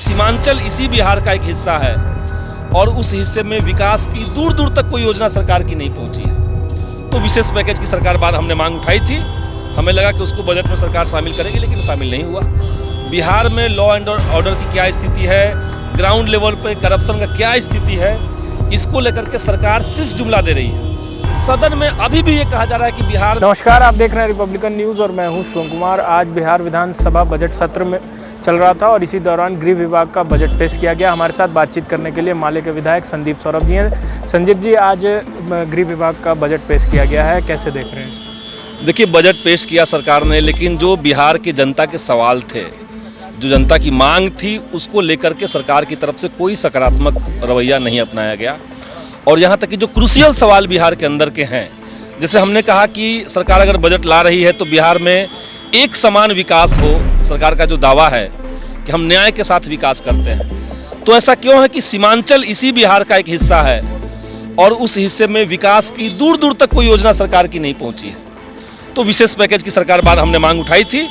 सीमांचल इसी बिहार का एक हिस्सा है और उस हिस्से में विकास की दूर दूर तक कोई योजना सरकार की नहीं पहुंची है। तो विशेष पैकेज की सरकार बाद हमने मांग उठाई थी, हमें लगा कि उसको बजट में सरकार शामिल करेगी, लेकिन शामिल नहीं हुआ। बिहार में लॉ एंड ऑर्डर की क्या स्थिति है, ग्राउंड लेवल पे करप्शन का क्या स्थिति है, इसको लेकर के सरकार सिर्फ जुमला दे रही है। सदन में अभी भी ये कहा जा रहा है कि बिहार। नमस्कार, आप देख रहे हैं रिपब्लिकन न्यूज़ और मैं हूं शिवम कुमार। आज बिहार विधानसभा बजट सत्र में चल रहा था और इसी दौरान गृह विभाग का बजट पेश किया गया। हमारे साथ बातचीत करने के लिए माले के विधायक संदीप सौरभ जी हैं। संदीप जी, आज गृह विभाग का बजट पेश किया गया है, कैसे देख रहे हैं? देखिए, बजट पेश किया सरकार ने, लेकिन जो बिहार की जनता के सवाल थे, जो जनता की मांग थी, उसको लेकर के सरकार की तरफ से कोई सकारात्मक रवैया नहीं अपनाया गया। और यहाँ तक कि जो क्रूशियल सवाल बिहार के अंदर के हैं, जैसे हमने कहा कि सरकार अगर बजट ला रही है तो बिहार में एक समान विकास हो। सरकार का जो दावा है कि हम न्याय के साथ विकास करते हैं, तो ऐसा क्यों है कि सीमांचल इसी बिहार का एक हिस्सा है और उस हिस्से में विकास की दूर दूर तक कोई योजना सरकार की नहीं पहुंची है। तो विशेष पैकेज की सरकार बाद हमने मांग उठाई थी,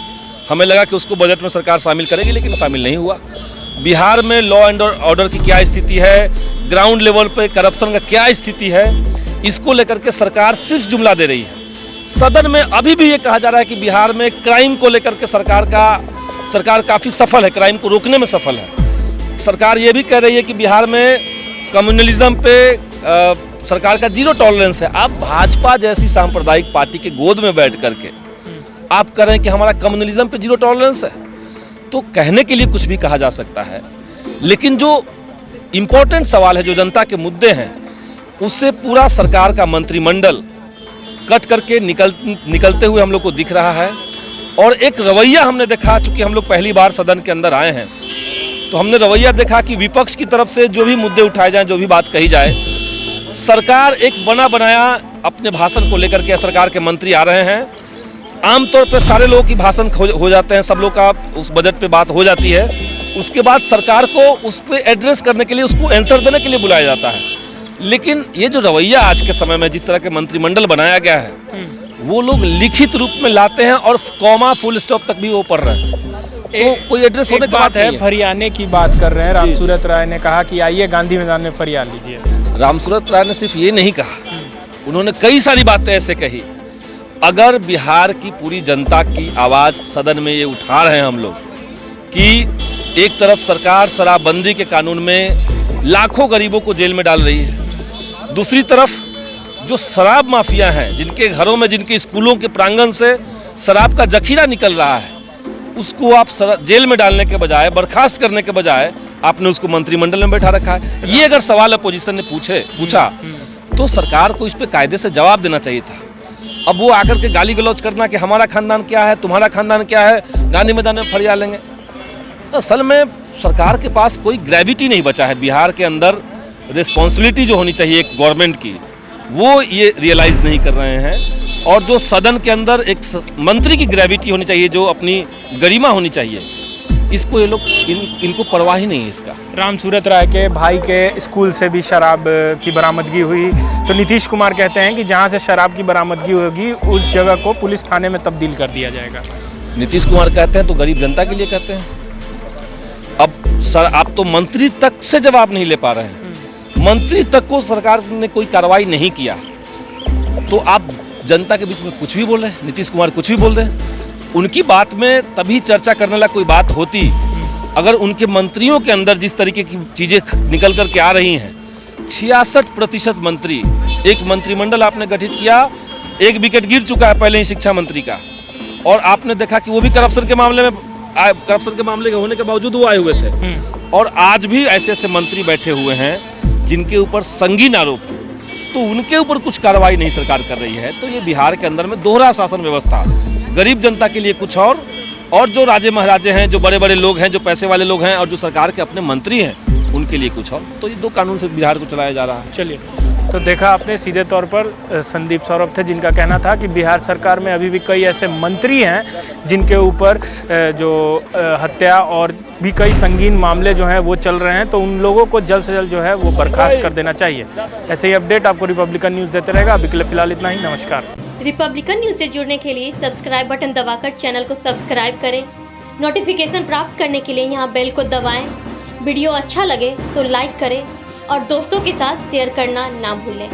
हमें लगा कि उसको बजट में सरकार शामिल करेगी, लेकिन शामिल नहीं हुआ। बिहार में लॉ एंड ऑर्डर की क्या स्थिति है, ग्राउंड लेवल पे करप्शन का क्या स्थिति है, इसको लेकर के सरकार सिर्फ जुमला दे रही है। सदन में अभी भी ये कहा जा रहा है कि बिहार में क्राइम को लेकर के सरकार काफ़ी सफल है, क्राइम को रोकने में सफल है। सरकार ये भी कह रही है कि बिहार में कम्युनलिज्म पे सरकार का जीरो टॉलरेंस है। आप भाजपा जैसी सांप्रदायिक पार्टी के गोद में बैठ करके आप कह रहे हैं कि हमारा कम्युनलिज्म पे जीरो टॉलरेंस है, तो कहने के लिए कुछ भी कहा जा सकता है, लेकिन जो इम्पोर्टेंट सवाल है, जो जनता के मुद्दे हैं, उससे पूरा सरकार का मंत्रिमंडल कट करके निकलते हुए हम लोग को दिख रहा है। और एक रवैया हमने देखा, चूंकि हम लोग पहली बार सदन के अंदर आए हैं, तो हमने रवैया देखा कि विपक्ष की तरफ से जो भी मुद्दे उठाए जाएं, जो भी बात कही जाए, सरकार एक बना बनाया अपने भाषण को लेकर के सरकार के मंत्री आ रहे हैं। आमतौर पर सारे लोगों की भाषण हो जाते हैं, सब लोग का उस बजट पे बात हो जाती है, उसके बाद सरकार को उस पर एड्रेस करने के लिए, उसको आंसर देने के लिए बुलाया जाता है। लेकिन ये जो रवैया आज के समय में जिस तरह के मंत्रिमंडल बनाया गया है, वो लोग लिखित रूप में लाते हैं और कॉमा फुल स्टॉप तक भी वो पढ़ रहे हैं, तो कोई एड्रेस होने की बात है। फरियाने की बात कर रहे हैं, रामसूरत राय ने कहा कि आइए गांधी मैदान में फरिया लीजिए। रामसूरत राय ने सिर्फ ये नहीं कहा, उन्होंने कई सारी बातें ऐसे कही। अगर बिहार की पूरी जनता की आवाज़ सदन में ये उठा रहे हैं हम लोग कि एक तरफ सरकार शराबबंदी के कानून में लाखों गरीबों को जेल में डाल रही है, दूसरी तरफ जो शराब माफिया हैं, जिनके घरों में, जिनके स्कूलों के प्रांगण से शराब का जखीरा निकल रहा है, उसको आप जेल में डालने के बजाय, बर्खास्त करने के बजाय आपने उसको मंत्रिमंडल में बैठा रखा है। ये अगर सवाल अपोजिशन ने पूछा तो सरकार को इस पर कायदे से जवाब देना चाहिए था। अब वो आकर के गाली गलौज करना कि हमारा खानदान क्या है, तुम्हारा खानदान क्या है, गांधी मैदान में फरिया लेंगे, तो असल में सरकार के पास कोई ग्रेविटी नहीं बचा है। बिहार के अंदर रिस्पॉन्सिबिलिटी जो होनी चाहिए एक गवर्नमेंट की, वो ये रियलाइज़ नहीं कर रहे हैं। और जो सदन के अंदर एक मंत्री की ग्रेविटी होनी चाहिए, जो अपनी गरिमा होनी चाहिए, इसको ये लोग इनको परवाह ही नहीं है इसका। रामसूरत राय के भाई के स्कूल से भी शराब की बरामदगी हुई, तो नीतीश कुमार कहते हैं कि जहां से शराब की बरामदगी होगी उस जगह को पुलिस थाने में तब्दील कर दिया जाएगा। नीतीश कुमार कहते हैं तो गरीब जनता के लिए कहते हैं। अब सर, आप तो मंत्री तक से जवाब नहीं ले पा रहे हैं, मंत्री तक को सरकार ने कोई कार्रवाई नहीं किया, तो आप जनता के बीच में कुछ भी बोल रहे हैं। नीतीश कुमार कुछ भी बोल रहे हैं, उनकी बात में तभी चर्चा करने लायक कोई बात होती अगर उनके मंत्रियों के अंदर जिस तरीके की चीज़ें निकल कर के आ रही हैं। 66% मंत्री, एक मंत्रिमंडल आपने गठित किया, एक विकेट गिर चुका है पहले ही शिक्षा मंत्री का, और आपने देखा कि वो भी करप्शन के मामले के होने के बावजूद वो आए हुए थे। और आज भी ऐसे ऐसे मंत्री बैठे हुए हैं जिनके ऊपर संगीन आरोप है, तो उनके ऊपर कुछ कार्रवाई नहीं सरकार कर रही है। तो ये बिहार के अंदर में दोहरा शासन व्यवस्था, गरीब जनता के लिए कुछ और जो राजे महाराजे हैं, जो बड़े बड़े लोग हैं, जो पैसे वाले लोग हैं, और जो सरकार के अपने मंत्री हैं, उनके लिए कुछ और। तो ये दो कानून से बिहार को चलाया जा रहा है। चलिए, तो देखा आपने सीधे तौर पर संदीप सौरभ थे, जिनका कहना था कि बिहार सरकार में अभी भी कई ऐसे मंत्री हैं जिनके ऊपर जो हत्या और भी कई संगीन मामले जो हैं वो चल रहे हैं, तो उन लोगों को जल्द से जल्द जो है वो बर्खास्त कर देना चाहिए। ऐसे ही अपडेट आपको रिपब्लिकन न्यूज़ देते रहेगा। अभी के लिए फिलहाल इतना ही, नमस्कार। रिपब्लिकन न्यूज़ से जुड़ने के लिए सब्सक्राइब बटन दबाकर चैनल को सब्सक्राइब करें। नोटिफिकेशन प्राप्त करने के लिए यहाँ बेल को दबाएं। वीडियो अच्छा लगे तो लाइक करें और दोस्तों के साथ शेयर करना ना भूलें।